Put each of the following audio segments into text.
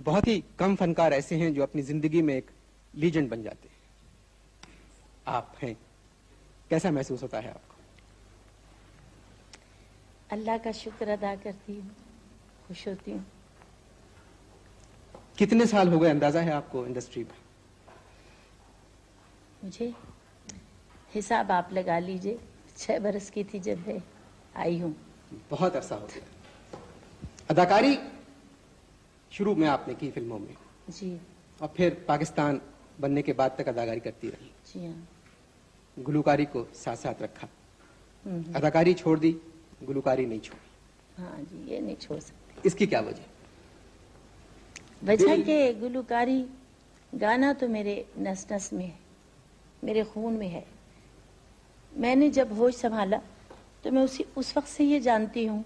بہت ہی کم فنکار ایسے ہیں جو اپنی زندگی میں ایک لیجنڈ بن جاتے ہیں، آپ ہیں. کیسا محسوس ہوتا ہے آپ کو؟ اللہ کا شکر ادا کرتی ہوں، خوش ہوتی ہوں. کتنے سال ہو گئے اندازہ ہے آپ کو انڈسٹری میں؟ مجھے حساب آپ لگا لیجئے، 6 برس کی تھی جب میں آئی ہوں. بہت عرصہ ہو گیا. اداکاری شروع میں آپ نے کی فلموں میں، جی اور پھر پاکستان بننے کے بعد تک اداکاری کرتی رہی. جی ہاں. گلوکاری کو ساتھ ساتھ رکھا. اداکاری چھوڑ دی، گلوکاری نہیں چھوڑی. ہاں جی، یہ نہیں چھوڑ سکتی. اس کی کیا وجہ؟ وجہ کہ گلوکاری، گانا تو میرے نس نس میں ہے، میرے خون میں ہے. میں نے جب ہوش سنبھالا تو میں اس وقت سے یہ جانتی ہوں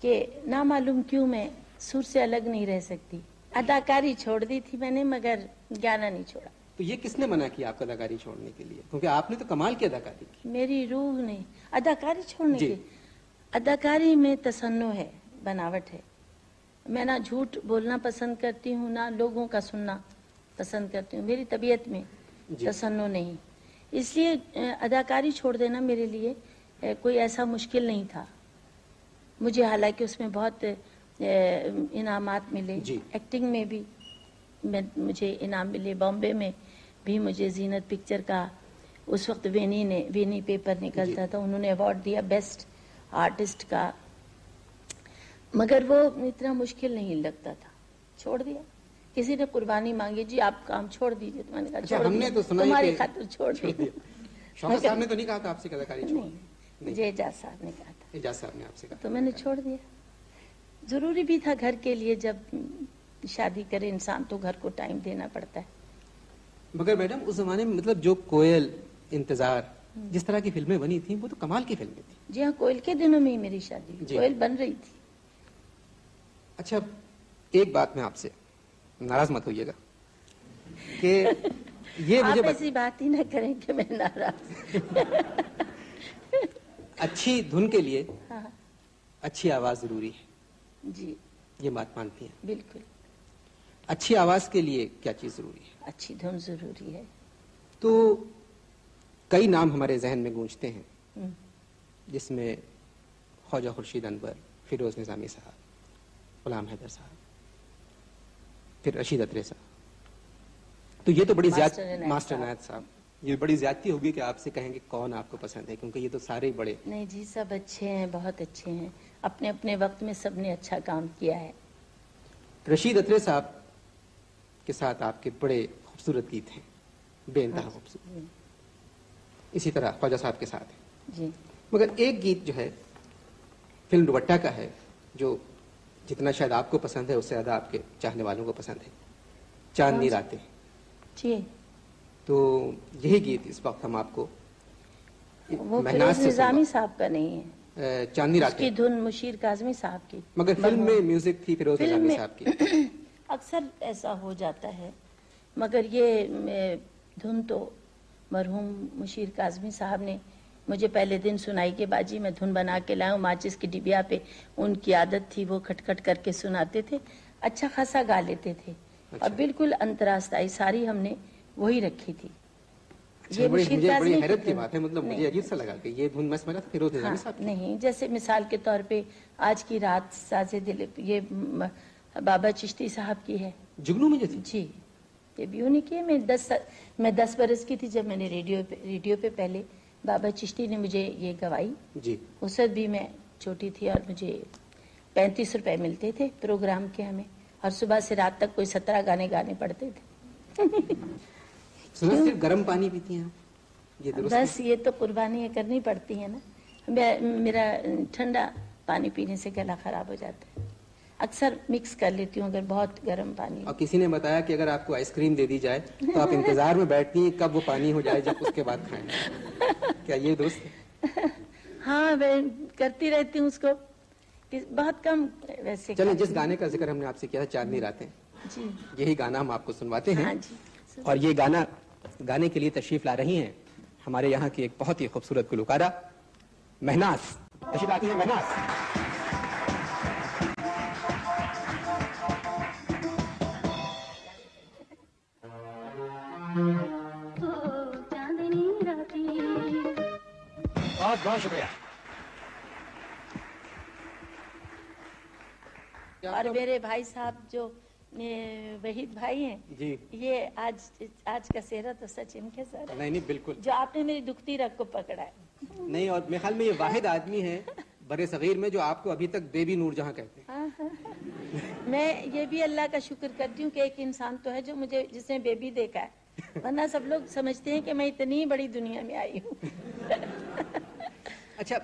کہ نامعلوم کیوں میں سر سے الگ نہیں رہ سکتی. اداکاری چھوڑ دی تھی میں نے، مگر گانا نہیں چھوڑا. تو یہ کس نے منع کیا آپ کو اداکاری چھوڑنے کے لیے؟ کیونکہ آپ نے تو کمال کی اداکاری کی. میری روح نے اداکاری چھوڑنے کی. اداکاری میں تصنع ہے، بناوٹ ہے. میں نہ جھوٹ بولنا پسند کرتی ہوں، نہ لوگوں کا سننا پسند کرتی ہوں. میری طبیعت میں تصنع نہیں. اس لیے اداکاری چھوڑ دینا میرے لیے کوئی ایسا مشکل نہیں تھا. مجھے حالانکہ اس میں بہت انعامات ملے. ایکٹنگ میں بھی مجھے انعام ملے. بامبے میں بھی مجھے زینت پکچر کا، اس وقت وینی پیپر نکلتا تھا، انہوں نے ایوارڈ دیا بیسٹ آرٹسٹ کا. مگر وہ اتنا مشکل نہیں لگتا تھا. چھوڑ دیا. کسی نے قربانی مانگی، جی آپ کام چھوڑ دیجیے، تو میں نے کہا چھوڑ دیا، تمہاری خاطر چھوڑ دیا. شوکت صاحب نے تو نہیں کہا تھا آپ سے کہ اداکاری چھوڑ؟ مجھے اعجاز صاحب نے کہا تھا. اعجاز صاحب نے آپ سے کہا تو میں نے چھوڑ دیا. ضروری بھی تھا گھر کے لیے، جب شادی کرے انسان تو گھر کو ٹائم دینا پڑتا ہے. مگر میڈم اس زمانے میں مطلب جو کوئل، انتظار، جس طرح کی فلمیں بنی تھیں وہ تو کمال کی فلمیں تھیں. جی ہاں، کوئل کے دنوں میں ہی میری شادی ہوئی. کوئل بن رہی تھی. اچھا، ایک بات میں آپ سے، ناراض مت ہوئیے گا کہ یہ مجھے آپ ایسی بات ہی نہ کریں کہ میں ناراض. اچھی دھن کے لیے اچھی آواز ضروری ہے. جی یہ بات مانتی ہیں؟ بالکل. اچھی آواز کے لیے کیا چیز ضروری ہے؟ اچھی دھن ضروری ہے. تو کئی نام ہمارے ذہن میں گونجتے ہیں، جس میں خواجہ خورشید انور، فیروز نظامی صاحب، غلام حیدر صاحب، پھر رشید اترے صاحب. تو یہ تو بڑی ماسٹر عنایت صاحب، یہ بڑی زیادتی ہوگی کہ آپ سے کہیں گے کون آپ کو پسند ہے، کیونکہ یہ تو سارے بڑے. نہیں جی، سب اچھے ہیں، بہت اچھے ہیں. اپنے اپنے وقت میں سب نے اچھا کام کیا ہے. رشید اترے صاحب کے ساتھ آپ کے بڑے خوبصورت گیت ہیں، بے انتہا خوبصورت. اسی طرح خواجہ صاحب کے ساتھ ہیں. جی. مگر ایک گیت جو ہے فلم دوپٹہ کا ہے، جو جتنا شاید آپ کو پسند ہے اس سے زیادہ آپ کے چاہنے والوں کو پسند ہے، چاندنی راتیں. جی. تو یہی گیت اس وقت ہم آپ کو وہ فیروز نظامی صاحب کا نہیں ہے، چاندنی راتیں، اس کی دھن مشیر کاظمی صاحب کی. مگر فلم میں میوزک تھی فیروز نظامی صاحب کی. اکثر ایسا ہو جاتا ہے، مگر یہ دھن تو مرحوم مشیر کاظمی صاحب نے مجھے پہلے دن سنائی کہ باجی میں دھن بنا کے لاؤں. ماچس کی ڈبیا پہ ان کی عادت تھی، وہ کھٹ کھٹ کر کے سناتے تھے. اچھا خاصا گا لیتے تھے. اور بالکل انتراستائی ساری ہم نے وہی رکھی تھی. یہ مجھے بڑی حیرت کی بات ہے، مطلب مجھے عجیب سا لگا کہ یہ دھن میں سمجھا تھا فیروز نظامی صاحب کی. نہیں، جیسے مثال کے طور پہ آج کی رات ساز دل یہ بابا چشتی صاحب کی ہے، جگنو میں جو تھی. جی، یہ بھی انہیں کی ہے. میں 10 برس کی تھی جب میں نے ریڈیو پہ پہلے بابا چشتی نے مجھے یہ گوائی. جی. اس وقت بھی میں چھوٹی تھی اور مجھے 35 روپے ملتے تھے پروگرام کے ہمیں، اور صبح سے رات تک کوئی 17 گانے گانے پڑتے تھے. صرف گرم پانی پیتی ہیں یہ درست؟ بس یہ تو قربانیاں کرنی پڑتی ہیں نا. میرا ٹھنڈا پانی پینے سے گلا خراب ہو جاتا ہے. اکثر مکس کر لیتی ہوں اگر بہت گرم پانی. اور کسی نے بتایا کہ اگر آپ کو آئس کریم دے دی جائے تو آپ انتظار میں بیٹھتی ہیں کب وہ پانی ہو جائے جب اس کے بعد کھائیں. کیا یہ درست ہے؟ ہاں، میں کرتی رہتی ہوں اس کو، بہت کم ویسے. چلیں، جس گانے کا ذکر ہم نے آپ سے کیا تھا، چاندنی راتیں، جی، یہی گانا ہم آپ کو سنواتے ہیں. ہاں جی. اور یہ گانا گانے کے لیے تشریف لا رہی ہیں ہمارے یہاں کی ایک بہت ہی خوبصورت گلوکارہ مہناز. تشریف لاتی ہیں مہناز. بہت بہت شکریہ. اور میرے بھائی صاحب جو وحید بھائی ہیں جی یہ آج کا چہرہ تو سچ ان کے ساتھ نہیں نہیں بالکل جو آپ نے میری دکھتی رگ کو پکڑا ہے. نہیں, اور میرے خیال میں یہ واحد آدمی ہے برے صغیر میں جو آپ کو ابھی تک بیبی نور جہاں کہتے ہیں. میں یہ بھی اللہ کا شکر کرتی ہوں کہ ایک انسان تو ہے جو مجھے جس نے بیبی دیکھا ہے, ورنہ سب لوگ سمجھتے ہیں کہ میں اتنی بڑی دنیا میں آئی ہوں. اچھا,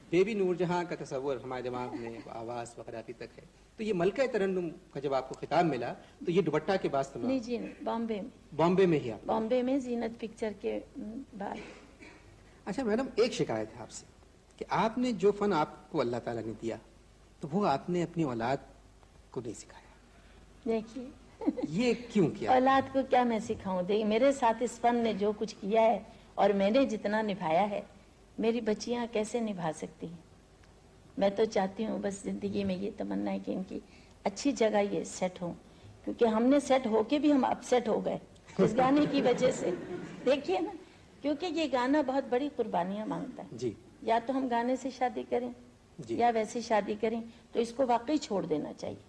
بیبی نور جہاں کا تصور ہمارے دماغ میں آواز وغیرہ ابھی تک ہے, تو یہ ملکہ ترنم کا جب آپ کو خطاب ملا تو یہ دوپٹہ کے بعد سنا؟ نہیں جی نہیں, بامبے میں. بامبے میں ہی آپ؟ بامبے میں زینت پکچر کے بعد. اچھا میڈم, ایک شکایت ہے آپ سے کہ آپ نے جو فن آپ کو اللہ تعالیٰ نے دیا تو وہ آپ نے اپنی اولاد کو نہیں سکھایا. دیکھیے یہ کیوں کیا؟ اولاد کو کیا میں سکھاؤں. دیکھیے میرے ساتھ اس فن نے جو کچھ کیا ہے اور میں نے جتنا نبھایا ہے میری بچیاں کیسے نبھا سکتی ہیں. میں تو چاہتی ہوں بس زندگی میں یہ تمنا ہے کہ ان کی اچھی جگہ یہ سیٹ ہوں, کیونکہ ہم نے سیٹ ہو کے بھی ہم اپ سیٹ ہو گئے اس گانے کی وجہ سے. دیکھیے نا, کیونکہ یہ گانا بہت بڑی قربانیاں مانگتا ہے. جی یا تو ہم گانے سے شادی کریں جی یا ویسے شادی کریں, تو اس کو واقعی چھوڑ دینا چاہیے.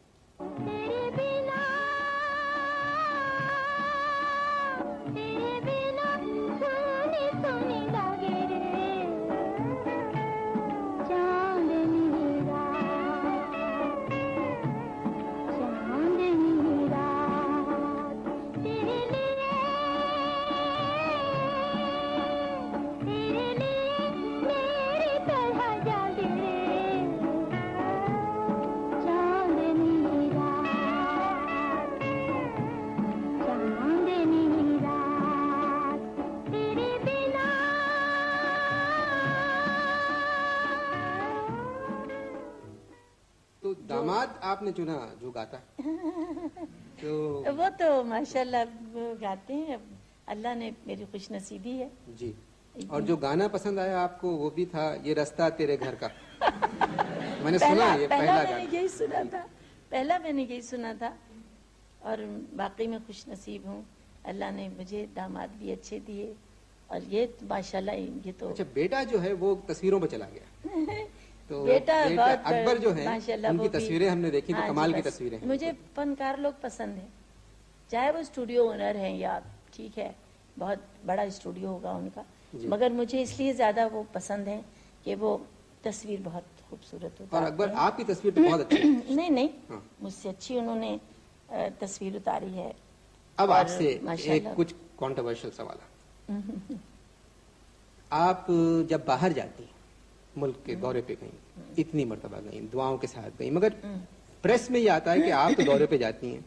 داماد آپ نے چنا جو گاتا تو وہ تو ماشاءاللہ گاتے ہیں, اللہ نے میری خوش نصیبی ہے. جی, اور جو گانا پسند آیا آپ کو وہ بھی تھا یہ رستہ تیرے گھر کا. میں نے سنا یہ پہلا میں نے یہی سنا تھا, پہلا میں نے یہی سنا تھا. اور واقعی میں خوش نصیب ہوں, اللہ نے مجھے داماد بھی اچھے دیے. اور یہ ماشاءاللہ یہ تو اچھا بیٹا جو ہے وہ تصویروں پہ چلا گیا. تو بیٹا بہت اکبر جو ہے ماشاءاللہ ان کی وہ بھی- تصویریں ہم نے دیکھی تو ہاں جی، کمال کی بس تصویریں ہیں. مجھے فنکار لوگ پسند ہیں, چاہے وہ اسٹوڈیو اونر ہیں یا ٹھیک ہے بہت بڑا اسٹوڈیو ہوگا ان کا, جی. مگر مجھے اس لیے زیادہ وہ پسند ہیں کہ وہ تصویر بہت خوبصورت ہوتا اور ہے. اکبر آپ کی تصویر تو بہت اچھی ہے. نہیں نہیں, ہاں. مجھ سے اچھی انہوں نے تصویر اتاری ہے. اب اور آپ سے ایک ماشاءاللہ کچھ کانٹروورشل سوال. آپ جب باہر جاتی ہیں ملک کے دورے پہ گئیں, اتنی مرتبہ گئیں, دعاؤں کے ساتھ گئیں, مگر پریس میں یہ آتا ہے کہ آپ تو دورے پہ جاتی ہیں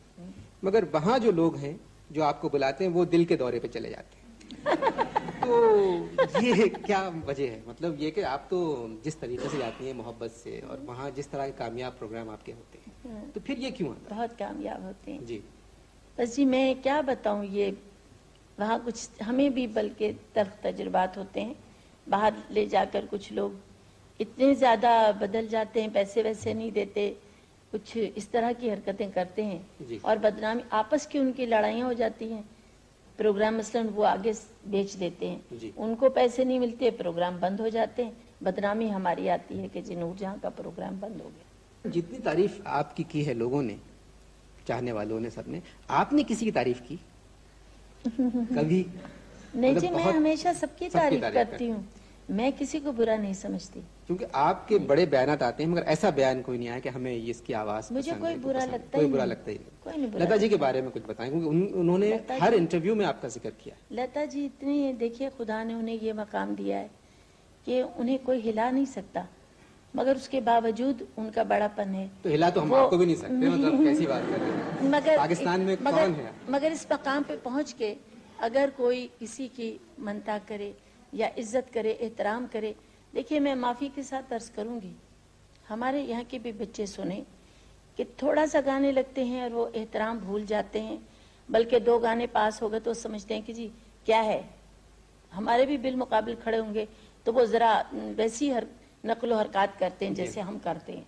مگر وہاں جو لوگ ہیں جو آپ کو بلاتے ہیں وہ دل کے دورے پہ چلے جاتے ہیں. تو یہ کیا وجہ ہے؟ مطلب یہ کہ آپ تو جس طریقے سے جاتی ہیں محبت سے, اور وہاں جس طرح کے کامیاب پروگرام آپ کے ہوتے ہیں, تو پھر یہ کیوں آتا بہت کامیاب ہوتے ہیں. ہے؟ جی بس جی میں کیا بتاؤں, یہ وہاں کچھ ہمیں بھی بلکہ تلخ تجربات ہوتے ہیں. باہر لے جا کر کچھ لوگ اتنے زیادہ بدل جاتے ہیں, پیسے ویسے نہیں دیتے, کچھ اس طرح کی حرکتیں کرتے ہیں. جی. اور بدنامی آپس کی ان کی لڑائیاں ہو جاتی ہیں. پروگرام مثلاً وہ آگے بیچ دیتے ہیں, جی. ان کو پیسے نہیں ملتے, پروگرام بند ہو جاتے ہیں. بدنامی ہماری آتی ہے کہ جی نور جہاں کا پروگرام بند ہو گیا. جتنی تعریف آپ کی ہے لوگوں نے, چاہنے والوں نے, سب نے, آپ نے کسی کی تعریف کی کبھی؟ نہیں جی, مطلب میں بہت ہمیشہ سب کی تعریف کرتی ہوں, میں کسی کو برا نہیں سمجھتی. کیونکہ آپ کے بڑے بیانات آتے ہیں مگر ایسا بیان کوئی نہیں آیا کہ ہمیں اس کی آواز مجھے پسند کوئی ہے, برا پسند ہے. لگتا کوئی ہی برا نہیں. لگتا ہی نہیں. کوئی نہیں برا لتا جی کے لگتا. بارے میں کچھ بتائیں, کیونکہ انہوں نے لتا ہر جی- انٹرویو میں آپ کا ذکر کیا. لتا جی اتنی, دیکھیے خدا نے انہیں یہ مقام دیا ہے کہ انہیں کوئی ہلا نہیں سکتا, مگر اس کے باوجود ان کا بڑا پن ہے. تو ہلا تو ہم آپ کو بھی نہیں سکتے, مطلب کیسی بات کر رہے ہیں. مگر پاکستان میں کون ہے؟ مگر اس مقام پہ پہنچ کے اگر کوئی کسی کی منتا کرے یا عزت کرے, احترام کرے, دیکھیے میں معافی کے ساتھ عرض کروں گی, ہمارے یہاں کے بھی بچے سنیں کہ تھوڑا سا گانے لگتے ہیں اور وہ احترام بھول جاتے ہیں, بلکہ 2 گانے پاس ہو گئے تو سمجھتے ہیں کہ جی کیا ہے. ہمارے بھی بالمقابل کھڑے ہوں گے تو وہ ذرا ویسی نقل و حرکات کرتے ہیں جیسے ہم کرتے ہیں,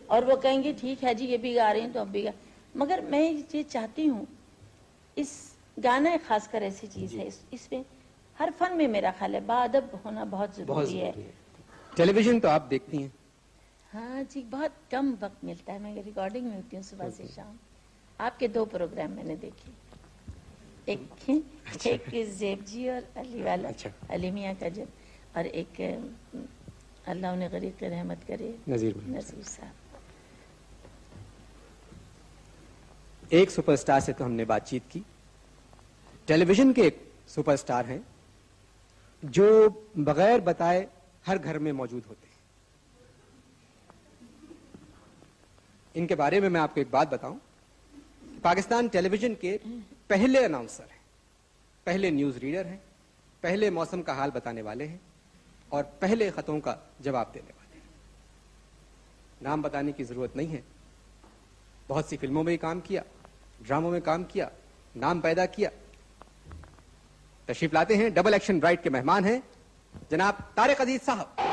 اور وہ کہیں گے ٹھیک ہے جی یہ بھی گا رہے ہیں تو اب بھی گا. مگر میں یہ چاہتی ہوں, اس گانا خاص کر ایسی چیز ہے, اس میں ہر فن میں میرا خیال ہے باادب ہونا بہت ضروری ہے. ٹیلی ویژن تو آپ دیکھتی ہیں؟ ہاں جی، بہت کم وقت ملتا ہے، میں ریکارڈنگ میں ہوتی ہوں صبح سے شام. آپ کے 2 پروگرام میں نے دیکھے، ایک زیب جی اور علی والا، علی میاں کا جب، اور ایک اللہ انہیں غریق رحمت کرے، نذیر صاحب. ایک سپر سٹار سے تو ہم نے بات چیت کی. ٹیلی ویژن کے ایک سپر سٹار ہیں جو بغیر بتائے ہر گھر میں موجود ہوتے ہیں. ان کے بارے میں آپ کو ایک بات بتاؤں. پاکستان ٹیلی ویژن کے پہلے اناؤنسر ہیں، پہلے نیوز ریڈر ہیں، پہلے موسم کا حال بتانے والے ہیں، اور پہلے خطوں کا جواب دینے والے ہیں. نام بتانے کی ضرورت نہیں ہے. بہت سی فلموں میں بھی کام کیا، ڈراموں میں کام کیا، نام پیدا کیا. تشریف لاتے ہیں ڈبل ایکشن برائٹ کے مہمان ہیں جناب طارق عزیز صاحب.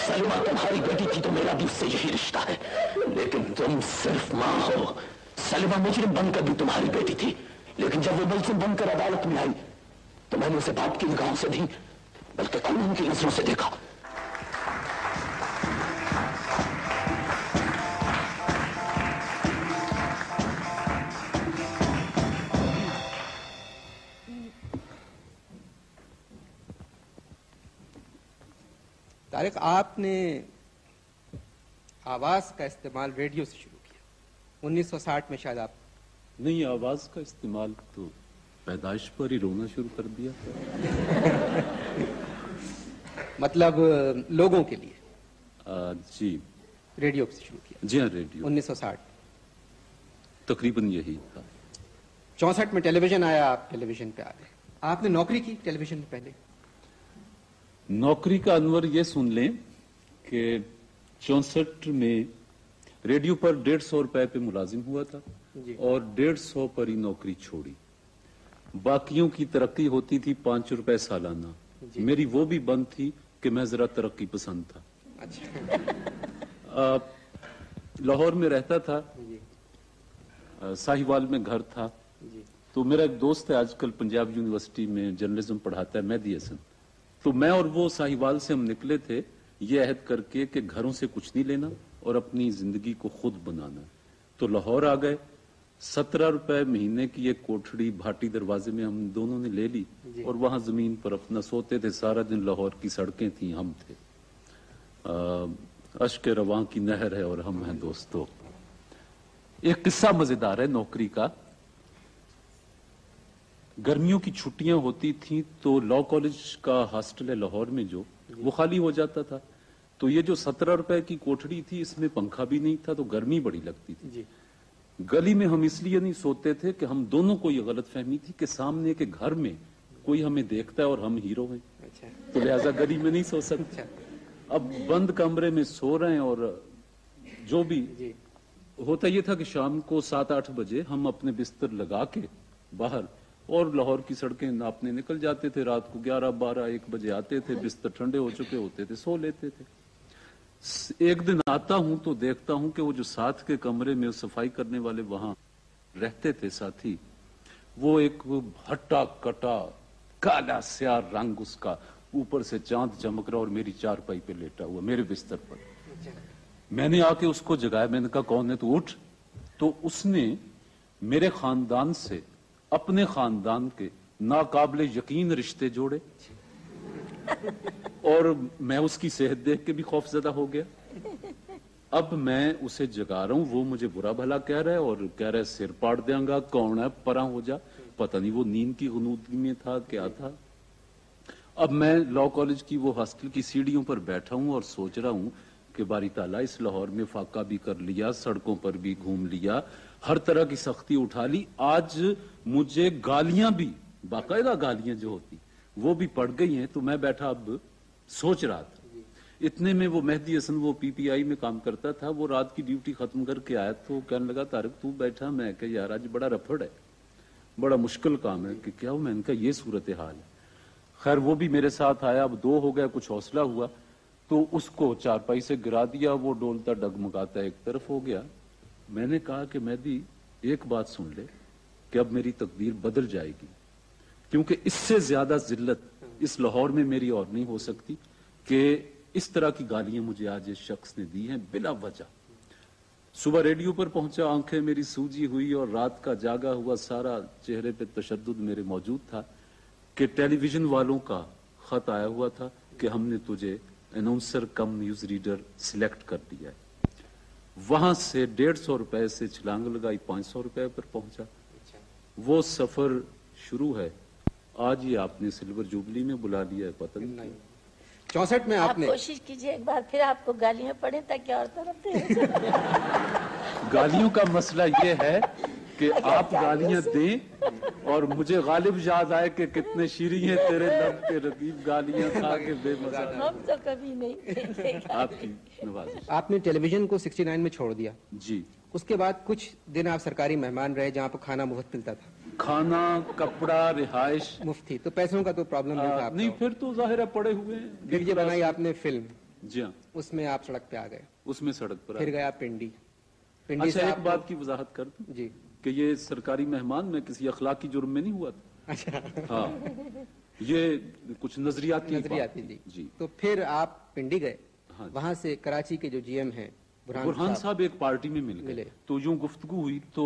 سلمہ تمہاری بیٹی تھی تو میرا بھی اس سے یہی رشتہ ہے، لیکن تم صرف ماں ہو. سلمہ مجرم بن کر بھی تمہاری بیٹی تھی، لیکن جب وہ ملزم بن کر عدالت میں آئی تو میں نے اسے باپ کی نگاہوں سے نہیں بلکہ قانون کی نظروں سے دیکھا. طارق، آپ نے آواز کا استعمال ریڈیو سے شروع کیا 1960 میں شاید. آپ نہیں، آواز کا استعمال تو پیدائش پر ہی رونا شروع کر دیا. مطلب لوگوں کے لیے؟ جی، ریڈیو سے شروع کیا. جی ہاں، ریڈیو 1960 تقریباً یہی تھا. 64 میں ٹیلی ویژن آیا، آپ ٹیلی ویژن پہ آ گئے. آپ نے نوکری کی ٹیلی ویژن میں پہلے؟ نوکری کا انور یہ سن لیں کہ 64 میں ریڈیو پر 150 روپے پہ ملازم ہوا تھا اور 150 پر ہی نوکری چھوڑی. باقیوں کی ترقی ہوتی تھی 5 روپے سالانہ. میری وہ بھی بند تھی کہ میں ذرا ترقی پسند تھا. لاہور میں رہتا تھا، ساہیوال میں گھر تھا. تو میرا ایک دوست ہے آج کل پنجاب یونیورسٹی میں جرنلزم پڑھاتا ہے، مہدی حسن. تو میں اور وہ ساہیوال سے ہم نکلے تھے یہ عہد کر کے کہ گھروں سے کچھ نہیں لینا اور اپنی زندگی کو خود بنانا. تو لاہور آ گئے. 17 روپے مہینے کی ایک کوٹھڑی بھاٹی دروازے میں ہم دونوں نے لے لی اور وہاں زمین پر اپنا سوتے تھے. سارا دن لاہور کی سڑکیں تھیں، ہم تھے. اشک رواں کی نہر ہے اور ہم ہیں دوستو. ایک قصہ مزیدار ہے نوکری کا. گرمیوں کی چھٹیاں ہوتی تھیں تو لا کالج کا ہاسٹل ہے لاہور میں جو، وہ خالی ہو جاتا تھا. تو یہ جو 17 روپے کی کوٹھڑی تھی اس میں پنکھا بھی نہیں تھا تو گرمی بڑی لگتی تھی. گلی میں ہم اس لیے نہیں سوتے تھے کہ ہم دونوں کو یہ غلط فہمی تھی کہ سامنے کے گھر میں کوئی ہمیں دیکھتا ہے اور ہم ہیرو ہیں، تو لہذا گلی میں نہیں سو سکتے. اب بند کمرے میں سو رہے ہیں. اور جو بھی ہوتا یہ تھا کہ شام کو 7-8 بجے ہم اپنے بستر لگا کے باہر اور لاہور کی سڑکیں ناپنے نکل جاتے تھے. رات کو 11-12-1 بجے آتے تھے، بستر ٹھنڈے ہو چکے ہوتے تھے، سو لیتے تھے. ایک دن آتا ہوں تو دیکھتا ہوں کہ وہ جو ساتھ کے کمرے میں صفائی کرنے والے وہاں رہتے تھے ساتھی، وہ ایک ہٹا کٹا کالا سیاہ رنگ اس کا، اوپر سے چاند چمک رہا اور میری چارپائی پہ لیٹا ہوا میرے بستر پر. میں نے آ کے اس کو جگایا. میں نے کہا کون ہے تو؟ اٹھ. تو اس نے میرے خاندان سے اپنے خاندان کے ناقابل یقین رشتے جوڑے اور میں اس کی صحت دیکھ کے بھی خوف زدہ ہو گیا. اب میں اسے جگا رہا ہوں، وہ مجھے برا بھلا کہہ رہا ہے اور کہہ رہا ہے سر پاڑ دیں گا، کون ہے پراں ہو جا. پتہ نہیں وہ نیند کی غنودگی میں تھا کیا تھا. اب میں لا کالج کی وہ ہاسٹل کی سیڑھیوں پر بیٹھا ہوں اور سوچ رہا ہوں کہ باری تعالیٰ اس لاہور میں فاقہ بھی کر لیا، سڑکوں پر بھی گھوم لیا، ہر طرح کی سختی اٹھا لی. آج مجھے گالیاں بھی، باقاعدہ گالیاں جو ہوتی وہ بھی پڑ گئی ہیں. تو میں بیٹھا اب سوچ رہا تھا. اتنے میں وہ مہدی حسن، وہ پی پی آئی میں کام کرتا تھا، وہ رات کی ڈیوٹی ختم کر کے آیا تو کہنے لگا طارق تو بیٹھا. میں کہ یار آج بڑا رفڑ ہے، بڑا مشکل کام ہے. کہ کیا ہو؟ میں نے کہا یہ صورتحال ہے. خیر وہ بھی میرے ساتھ آیا. اب 2 ہو گیا، کچھ حوصلہ ہوا تو اس کو چارپائی سے گرا دیا. وہ ڈولتا ڈگمگاتا ایک طرف ہو گیا. میں نے کہا کہ مہدی ایک بات سن لے کہ اب میری تقدیر بدل جائے گی، کیونکہ اس سے زیادہ ذلت اس لاہور میں میری اور نہیں ہو سکتی کہ اس طرح کی گالیاں مجھے آج اس شخص نے دی ہیں بلا وجہ۔ صبح ریڈیو پر پہنچا، آنکھیں میری سوجی ہوئی اور رات کا جاگا ہوا سارا چہرے پہ تشدد میرے موجود تھا کہ ٹیلی ویژن والوں کا خط آیا ہوا تھا کہ ہم نے تجھے اناؤنسر کم نیوز ریڈر سلیکٹ کر دیا ہے۔ وہاں سے 150 روپے سے چھلانگ لگائی 500 روپے پر پہنچا۔ وہ سفر شروع ہے۔ آج یہ آپ نے سلور جوبلی میں بلا لیا ہے، پتہ نہیں۔ 64 میں آپ آپ نے کوشش کیجئے ایک بار پھر آپ کو گالیاں پڑیں تاکہ اور طرف سے گالیوں کا مسئلہ یہ ہے کہ آپ گالیاں دیں اور مجھے غالب یاد آئے کہ کتنے شیریں ہیں تیرے لب کے رقیب گالیاں کھا کے بے مزہ۔ ہم تو کبھی نہیں آپ کی نوازش۔ آپ نے ٹیلی ویژن کو 69 میں چھوڑ دیا، جی، اس کے بعد کچھ دن آپ سرکاری مہمان رہے جہاں پر کھانا مفت ملتا تھا، کھانا، کپڑا، رہائش مفتی، تو پیسوں کا تو پرابلم نہیں تھا آپ نہیں، کا۔ پھر تو ظاہر ہے پڑے ہوئے ہیں۔ پھر یہ بنائی آپ نے فلم، جی ہاں، اس میں آپ سڑک پہ آ گئے، اس میں سڑک پر پھر گیا پنڈی، پنڈی اچھا سے ایک آپ بات کی وضاحت کر دوں جی کہ یہ سرکاری مہمان میں کسی اخلاقی جرم میں نہیں ہوا تھا۔ اچھا ہاں، یہ کچھ نظریاتی نظریاتی بات تھی۔ جی۔ تو پھر آپ پنڈی گئے، ہاں جی۔ وہاں سے کراچی کے جو جی ایم ہیں برہان صاحب ایک پارٹی میں مل ملے۔ گئے تو یوں گفتگو ہوئی، تو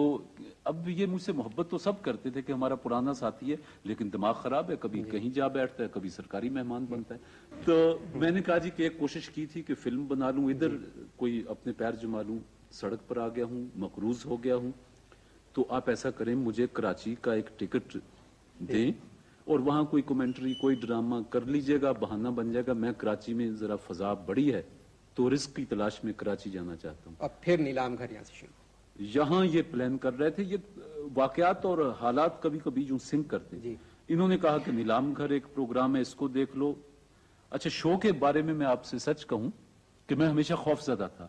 اب یہ مجھ سے محبت تو سب کرتے تھے کہ ہمارا پرانا ساتھی ہے لیکن دماغ خراب ہے، کبھی کہیں جا بیٹھتا ہے، کبھی سرکاری مہمان بنتا ہے۔ تو میں نے کہا جی کہ ایک کوشش کی تھی کہ فلم بنا لوں، ادھر کوئی اپنے پیر جما لوں، سڑک پر آ گیا ہوں، مقروض ہو گیا ہوں، تو آپ ایسا کریں مجھے کراچی کا ایک ٹکٹ دیں اور وہاں کوئی کمنٹری، کوئی ڈرامہ کر لیجئے گا، بہانہ بن جائے گا۔ میں کراچی میں ذرا فضا بڑی ہے تو رزق کی تلاش میں کراچی جانا چاہتا ہوں۔ اور پھر نیلام گھر یہاں سے شروع۔ یہاں یہ پلان کر رہے تھے، یہ واقعات اور حالات کبھی کبھی یوں سنک کرتے۔ جی۔ انہوں نے کہا کہ نیلام گھر ایک پروگرام ہے، اس کو دیکھ لو۔ اچھا، شو کے بارے میں آپ سے سچ کہوں کہ میں ہمیشہ خوف زدہ تھا۔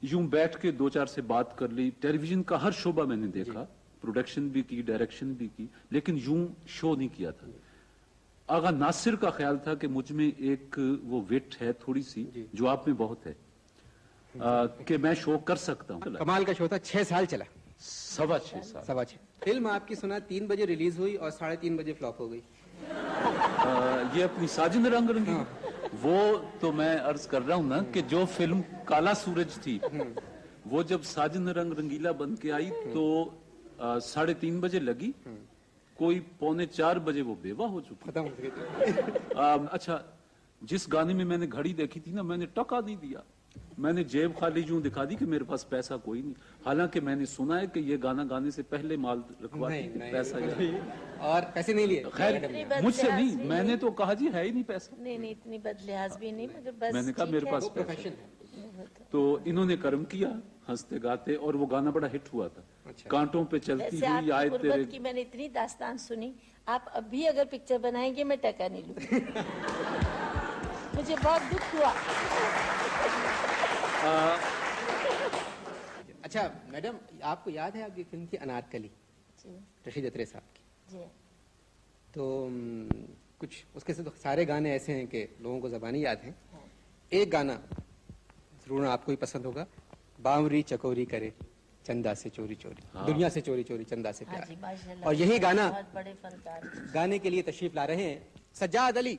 یوں بیٹھ کے 2-4 سے بات کر لی، ٹیلی ویژن کا ہر شعبہ میں نے دیکھا، پروڈکشن بھی کی، ڈائریکشن بھی کی، لیکن یوں شو نہیں کیا تھا۔ آغا ناصر کا خیال تھا کہ مجھ میں ایک وہ وٹ ہے تھوڑی سی جو آپ میں بہت ہے، کہ میں شو کر سکتا ہوں۔ کمال کا شو تھا، 6 سال چلا، 6.25 سال۔ 6.25۔ فلم آپ کی سنا 3 بجے ریلیز ہوئی اور 3:30 بجے فلاپ ہو گئی۔ یہ اپنی ساجن رنگ رنگی، وہ تو میں عرض کر رہا ہوں نا کہ جو فلم کالا سورج تھی وہ جب ساجن رنگ رنگیلا بن کے آئی تو 3:30 بجے لگی، کوئی 3:45 بجے وہ بیوہ ہو چکی۔ ختم ہو گئی۔ اچھا، جس گانے میں نے گھڑی دیکھی تھی نا، میں نے ٹکا نہیں دیا، میں نے جیب خالی یوں دکھا دی کہ میرے پاس پیسہ کوئی نہیں، حالانکہ میں نے سنا ہے کہ یہ گانا گانے سے پہلے مال رکھواتی تھی، پیسہ اور پیسے نہیں لیے؟ خیر مجھ سے نہیں، میں نے تو کہا جی ہے ہی نہیں پیسہ، نہیں اتنی بد لحاظ بھی نہیں، مگر بس میں نے کہا میرے پاس پیسہ ہے۔ تو انہوں نے کرم کیا، ہنستے گاتے، اور وہ گانا بڑا ہٹ ہوا تھا، کانٹوں پہ چلتی ہوئی آئے تیرے۔ کی میں نے اتنی داستان سنی، آپ اب بھی اگر پکچر بنائیں گے میں ٹکا نہیں لوں گی۔ مجھے بہت دکھ ہوا۔ اچھا میڈم، آپ کو یاد ہے آپ کی فلم تھی انارکلی، رشید اترے صاحب کی؟ جی۔ تو کچھ اس کے سارے گانے ایسے ہیں کہ لوگوں کو زبانی یاد ہیں۔ ایک گانا ضرور آپ کو ہی پسند ہوگا، باوری چکوری کرے چندا سے چوری چوری، دنیا سے چوری چوری چندا سے پیار۔ اور یہی گانا بہت بڑے فنکار۔ گانے کے لیے تشریف لا رہے ہیں سجاد علی۔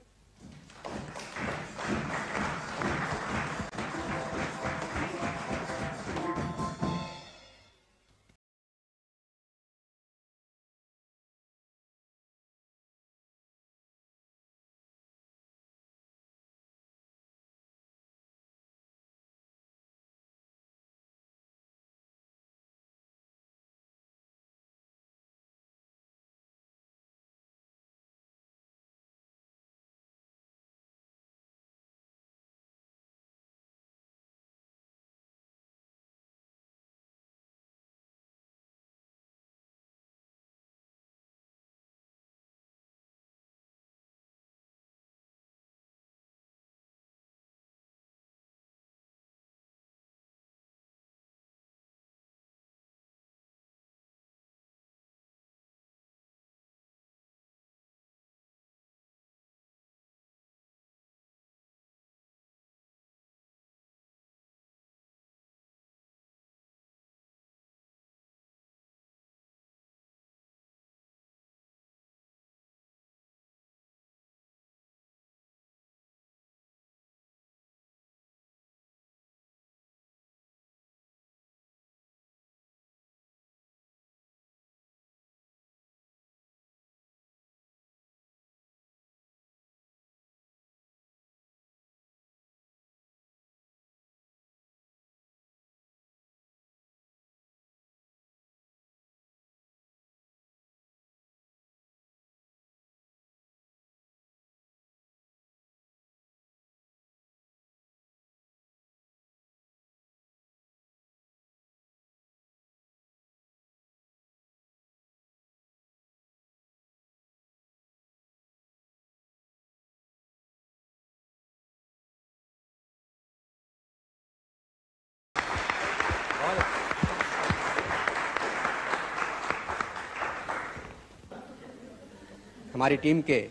ہماری ٹیم کے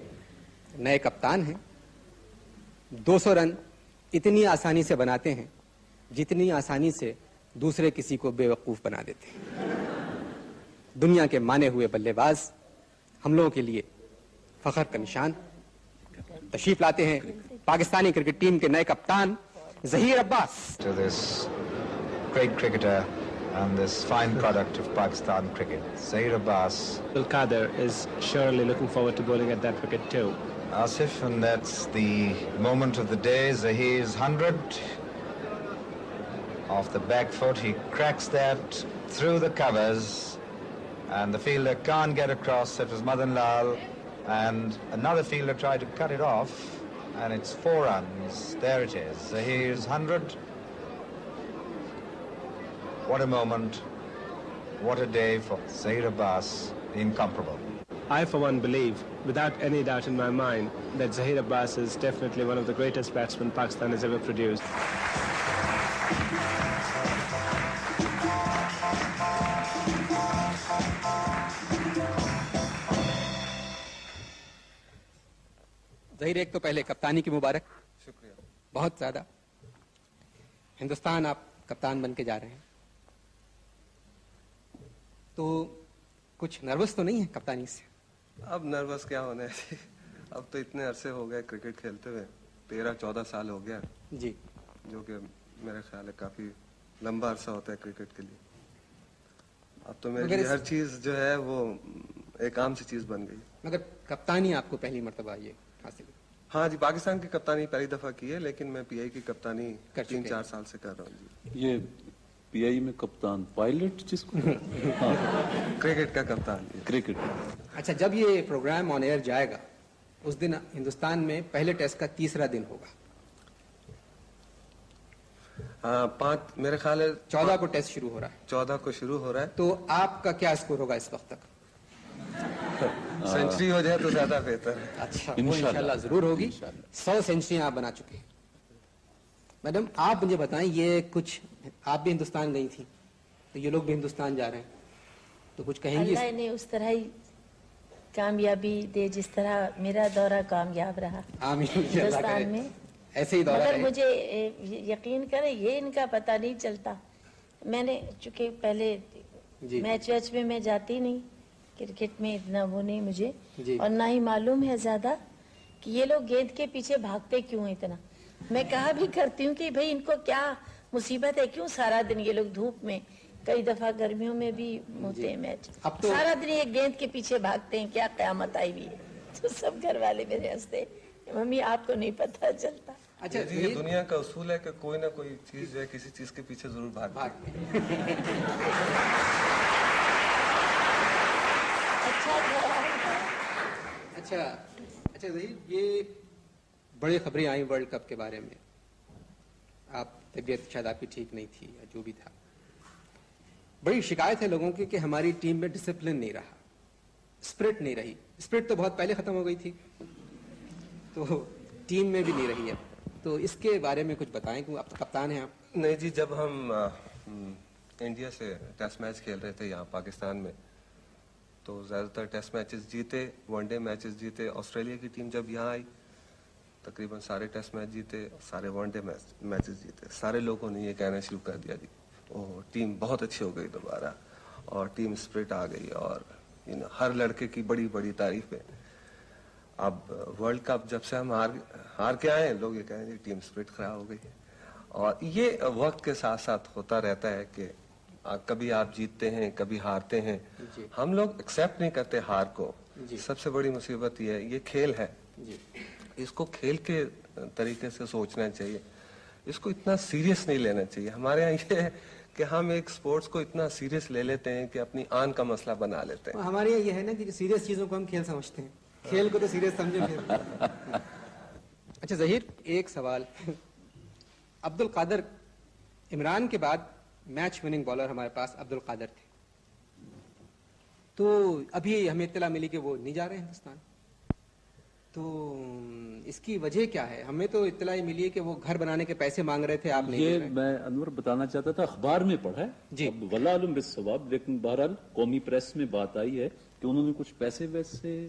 نئے کپتان ہیں. 200 رن اتنی آسانی سے بناتے ہیں جتنی آسانی سے دوسرے کسی کو بے وقوف بنا دیتے ہیں. دنیا کے مانے ہوئے بلے باز ہم لوگوں کے لیے فخر کا نشان. تشریف لاتے ہیں پاکستانی کرکٹ ٹیم کے نئے کپتان ظہیر عباس. To this great cricketer and this fine product of Pakistan cricket, Zahir Abbas. Abdul Qadir is surely looking forward to bowling at that wicket too. Asif, and that's the moment of the day. Zahir's 100 off the back foot. He cracks that through the covers, and the fielder can't get across. It was Madan Lal, and another fielder tried to cut it off, and it's 4 runs. There it is. Zahir's 100. What a moment. What a day for Zahir Abbas, the incomparable. I, for one, believe, without any doubt in my mind, that Zahir Abbas is definitely one of the greatest batsmen Pakistan has ever produced. Zaheer ایک تو پہلے کپتانی کی مبارک. شکریہ بہت زیادہ. ہندوستان آپ کپتان بن کے جا رہے ہیں تو کچھ نروس تو نہیں ہے کپتانی سے؟ اب نروس کیا ہونا ہے، اب تو اتنے عرصے ہو گئے کرکٹ کھیلتے ہوئے، 13-14 سال ہو گیا جی، جو کہ میرا خیال ہے کافی لمبا عرصہ ہوتا ہے کرکٹ کے لیے. اب تو میرے لیے ہر چیز جو ہے وہ ایک عام سی چیز بن گئی. مگر کپتانی آپ کو پہلی مرتبہ یہ حاصل ہے؟ ہاں جی، پاکستان کی کپتانی پہلی دفعہ کی ہے، لیکن میں پی آئی کی کپتانی 3-4 سال سے کر رہا ہوں. جی، یہ پی آئی میں کپتان پائلٹ جس کو کرکٹ کا کپتان کرکٹ. اچھا، جب یہ پروگرام آن ایئر جائے گا اس دن ہندوستان میں پہلے ٹیسٹ کا 3را دن ہوگا. ہاں، میرے خیال ہے 14 کو ٹیسٹ شروع ہو رہا ہے. 14 کو شروع ہو رہا ہے. تو آپ کا کیا اسکور ہوگا اس وقت تک؟ سینچری ہو جائے تو زیادہ بہتر ہے. اچھا، وہ انشاءاللہ ضرور ہوگی. 100 سینچریاں آپ بنا چکے ہیں. میڈم آپ مجھے بتائیں، یہ کچھ آپ بھی ہندوستان گئی تھی تو یہ لوگ بھی ہندوستان جا رہے ہیں تو کچھ کہیں گے؟ اللہ نے اس طرح ہی کامیابی دے جس طرح میرا دورہ کامیاب رہا ہندوستان میں. ایسے ہی دورہ مگر رہے. مجھے یقین کریں یہ ان کا پتہ نہیں چلتا. میں نے چونکہ پہلے میچ ویچ میں جاتی نہیں، کرکٹ میں اتنا وہ نہیں مجھے، اور نہ ہی معلوم ہے زیادہ کہ یہ لوگ گیند کے پیچھے بھاگتے کیوں ہیں اتنا. میں کہا بھی کرتی ہوں کہ بھئی ان کو کیا مصیبت ہے، کیوں سارا دن یہ لوگ دھوپ میں، کئی دفعہ گرمیوں میں بھی ہوتے ہیں میچ، سارا دن یہ گیند کے پیچھے بھاگتے ہیں، کیا قیامت آئی ہوئی ہے. تو سب گھر والے میرے ہنستے، ممی آپ کو نہیں پتہ چلتا. اچھا، یہ دنیا کا اصول ہے کہ کوئی نہ کوئی چیز جو ہے کسی چیز کے پیچھے ضرور بھاگتے ہیں. اچھا ظہیر، یہ بڑی خبریں آئیں ورلڈ کپ کے بارے میں. آپ طبیعت شاید آپ کی ٹھیک نہیں تھی یا جو بھی تھا. بڑی شکایت ہے لوگوں کی کہ ہماری ٹیم میں ڈسپلن نہیں رہا، اسپرٹ نہیں رہی. اسپرٹ تو بہت پہلے ختم ہو گئی تھی تو ٹیم میں بھی نہیں رہی ہے. تو اس کے بارے میں کچھ بتائیں کہ آپ تو کپتان ہیں آپ. نہیں جی، جب ہم انڈیا سے ٹیسٹ میچ کھیل رہے تھے یہاں پاکستان میں تو زیادہ تر ٹیسٹ میچز جیتے، ون ڈے میچز جیتے. آسٹریلیا کی ٹیم جب یہاں آئی تقریباً سارے ٹیسٹ میچ جیتے، سارے ون ڈے میچز جیتے. سارے لوگوں نے یہ کہنا شروع کر دیا جی ٹیم بہت اچھی ہو گئی دوبارہ، اور ٹیم اسپرٹ آ گئی، اور ہر لڑکے کی بڑی بڑی تعریفیں. اب ورلڈ کپ جب سے ہم ہار کے آئے، لوگ یہ کہیں گے ٹیم اسپرٹ خراب ہو گئی. اور یہ وقت کے ساتھ ساتھ ہوتا رہتا ہے کہ کبھی آپ جیتتے ہیں، کبھی ہارتے ہیں. ہم لوگ ایکسیپٹ نہیں کرتے ہار کو. سب سے بڑی مصیبت یہ ہے، یہ کھیل ہے، اس کو کھیل کے طریقے سے سوچنا چاہیے، اس کو اتنا سیریس نہیں لینا چاہیے. ہمارے یہاں یہ ہے کہ ہم ایک سپورٹس کو اتنا سیریس لے لیتے ہیں کہ اپنی آن کا مسئلہ بنا لیتے ہیں. ہمارے یہاں یہ ہے نا کہ سیریس چیزوں کو ہم کھیل سمجھتے ہیں، کھیل کو تو سیریس سمجھے پھر. اچھا ظہیر، ایک سوال. عبد القادر، عمران کے بعد میچ وننگ بالر ہمارے پاس عبد القادر تھے، تو ابھی ہمیں اطلاع ملی کہ وہ نہیں جا رہے ہندوستان. تو اس کی وجہ کیا ہے؟ ہمیں تو اطلاع ملی ہے کہ وہ گھر بنانے کے پیسے مانگ رہے تھے. آپ نہیں یہ میں انور بتانا چاہتا تھا، اخبار میں پڑھا ہے جی، واللہ علم بالصواب، لیکن بہرحال قومی پریس میں بات آئی ہے کہ انہوں نے کچھ پیسے ویسے